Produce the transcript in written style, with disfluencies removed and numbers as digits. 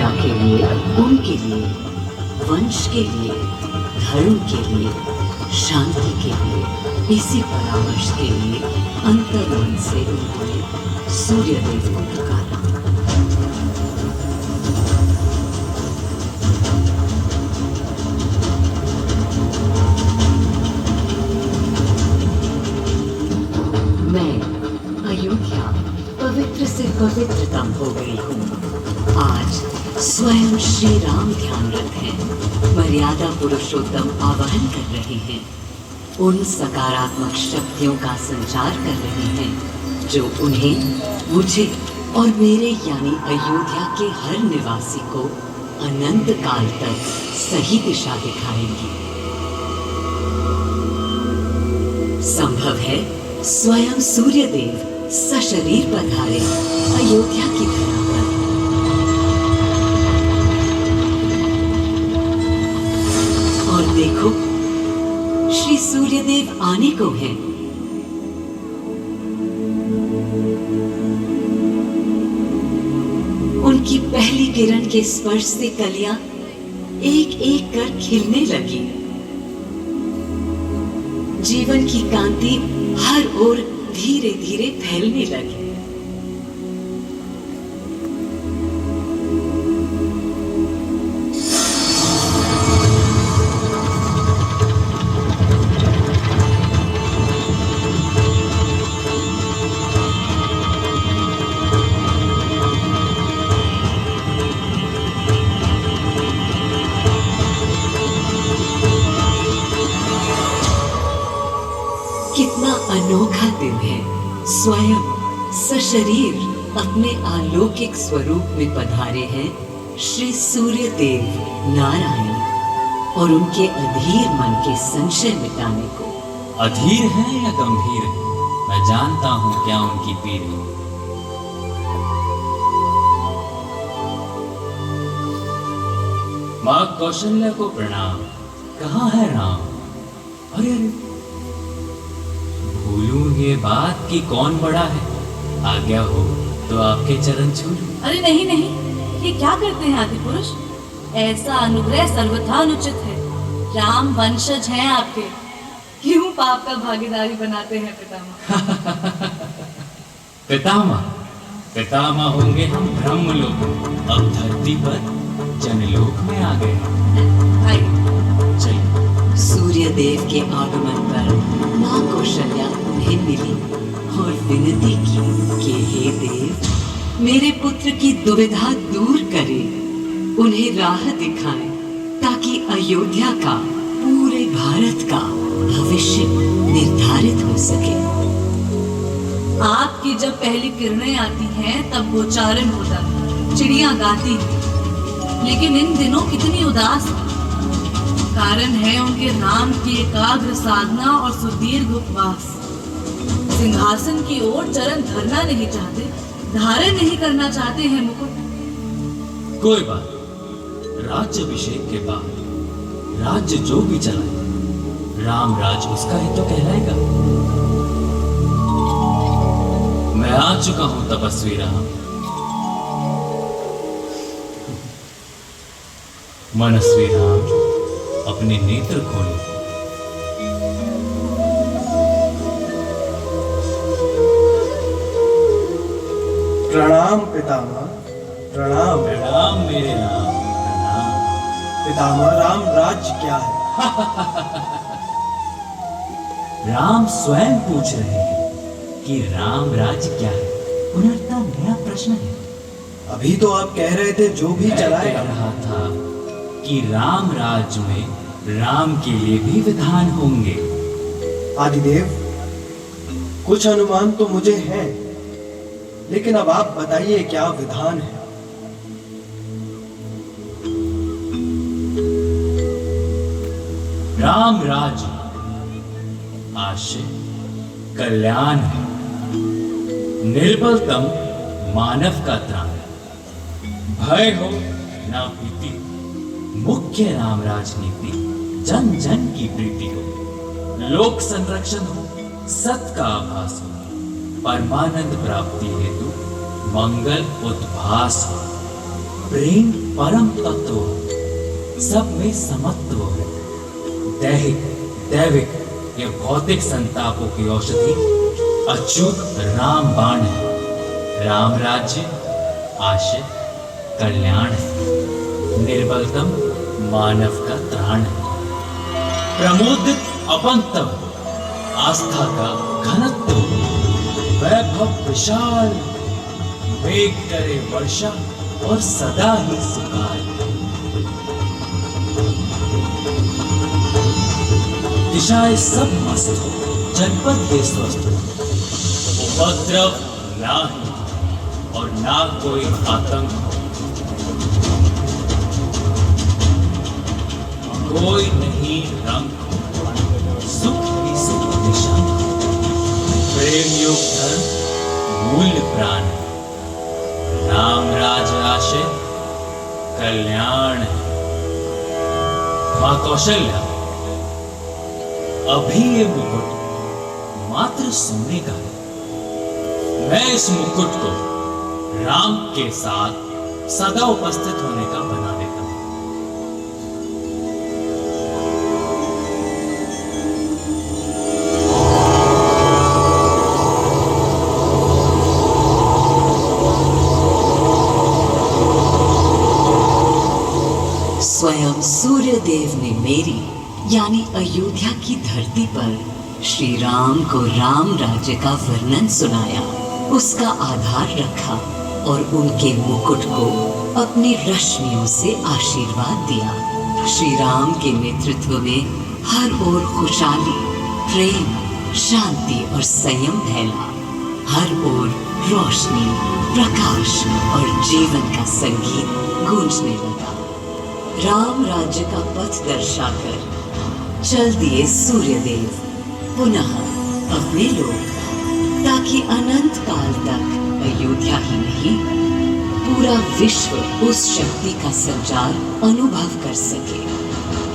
प्रजा के लिए, उनके लिए, वंश के लिए, धर्म के लिए, शांति के लिए, इसी परामर्श के लिए अंतर्मन से उन्होंने सूर्यदेव को पुकारा। मैं अयोध्या पवित्र से पवित्रतम हो गई हूँ। आज स्वयं श्री राम ध्यानरत हैं, मर्यादा पुरुषोत्तम आवाहन कर रहे हैं, उन सकारात्मक शक्तियों का संचार कर रहे हैं जो उन्हें, मुझे और मेरे यानी अयोध्या के हर निवासी को अनंत काल तक सही दिशा दिखाएंगी। संभव है स्वयं सूर्यदेव सशरीर पधारे अयोध्या की धरा पर। और देखो, श्री सूर्यदेव आने को हैं। उनकी पहली किरण के स्पर्श से कलियां एक एक कर खिलने लगी। जीवन की कांति हर ओर धीरे धीरे फैलने लगी। कितना अनोखा दिन है। स्वयं सशरीर अपने अलौकिक स्वरूप में पधारे हैं श्री सूर्यदेव नारायण, और उनके अधीर मन के संशय मिटाने को। अधीर है या गंभीर है, मैं जानता हूं क्या उनकी पीड़ है। मां कौशल्या को प्रणाम। कहाँ है राम? अरे अरे, भूलूं ये बात कि कौन बड़ा है। आज्ञा हो तो आपके चरण छू लूं। अरे नहीं नहीं, ये क्या करते हैं आदि पुरुष? ऐसा अनुग्रह सर्वथा अनुचित है। राम वंशज हैं आपके, क्यों पाप का भागीदारी बनाते हैं पितामह? पितामह होंगे हम ब्रह्मलोक, अब धरती पर जनलोक में आ गए। चलिए। सूर्यदेव के आगमन पर मां कौशल्या उन्हें मिली और विनती की कि हे देव, मेरे पुत्र की दुविधा दूर करें, उन्हें राह दिखाएं, ताकि अयोध्या का, पूरे भारत का भविष्य निर्धारित हो सके। आपकी जब पहली किरणें आती हैं तब गोचारण होता है, चिड़ियां गाती हैं, लेकिन इन दिनों कितनी उदास है। कारण है उनके राम की एकाग्र साधना और सुदीर्घ उपवास। सिंहासन की ओर चरण धरना नहीं चाहते, धारण नहीं करना चाहते हैं मुकुट। कोई बात, राज्याभिषेक के बाद राज्य जो भी चलाए, राम राज उसका ही तो कहलाएगा। मैं आ चुका हूं तपस्वी राम। मनस्वी राम, अपने नेत्र खोलो। प्रणाम पितामह, प्रणाम। प्रणाम मेरे राम, प्रणाम। पितामह, राम राज्य क्या है? राम स्वयं पूछ रहे हैं कि राम राज्य क्या है। पुनर्ता नया प्रश्न है। अभी तो आप कह रहे थे जो भी चलाएगा। कह रहा था कि राम राज्य में राम के लिए भी विधान होंगे। आदिदेव, कुछ अनुमान तो मुझे है, लेकिन अब आप बताइए क्या विधान है? राम राज्य आशय कल्याण है, निर्बलतम मानव का त्राण, भय हो ना भीति, मुख्य राम राजनीति जन जन की प्रीति हो, लोक संरक्षण हो, सत का आभास हो, परमानंद प्राप्ति हेतु मंगल उद्भास हो। प्रेम परम तत्व, सब में समत्व। दैहिक दैविक या भौतिक संतापों की औषधि अच्युत राम बाण है। राम राज्य आशय कल्याण है, निर्बलतम मानव का त्राण है। प्रमोदित अपंतव आस्था का घनत्व, वैभव विशाल, वेग करे वर्षा और सदा ही सुकाल। दिशाएं सब मस्त हो, जनपद ये स्वस्थ हो, उपद्रव ना ही और ना कोई आतंक हो। कोई नहीं रंग, सुख ही सुख निशान, प्रेम योग धर्म मूल्य प्राण, राम राज आशय कल्याण। मां कौशल्या, अभी ये मुकुट मात्र सोने का है। मैं इस मुकुट को राम के साथ सदा उपस्थित होने का बना देता हूं। स्वयं सूर्य देव ने मेरी यानी अयोध्या की धरती पर श्री राम को राम राज्य का वर्णन सुनाया, उसका आधार रखा और उनके मुकुट को अपनी रश्मियों से आशीर्वाद दिया। श्री राम के नेतृत्व में हर ओर खुशहाली, प्रेम, शांति और संयम फैला। हर ओर रोशनी, प्रकाश और जीवन का संगीत गूंजने लगा। राम राज्य का पथ दर्शाकर चल दिए सूर्यदेव पुनः अपने लोक, ताकि अनंत काल तक अयोध्या ही नहीं पूरा विश्व उस शक्ति का संचार अनुभव कर सके।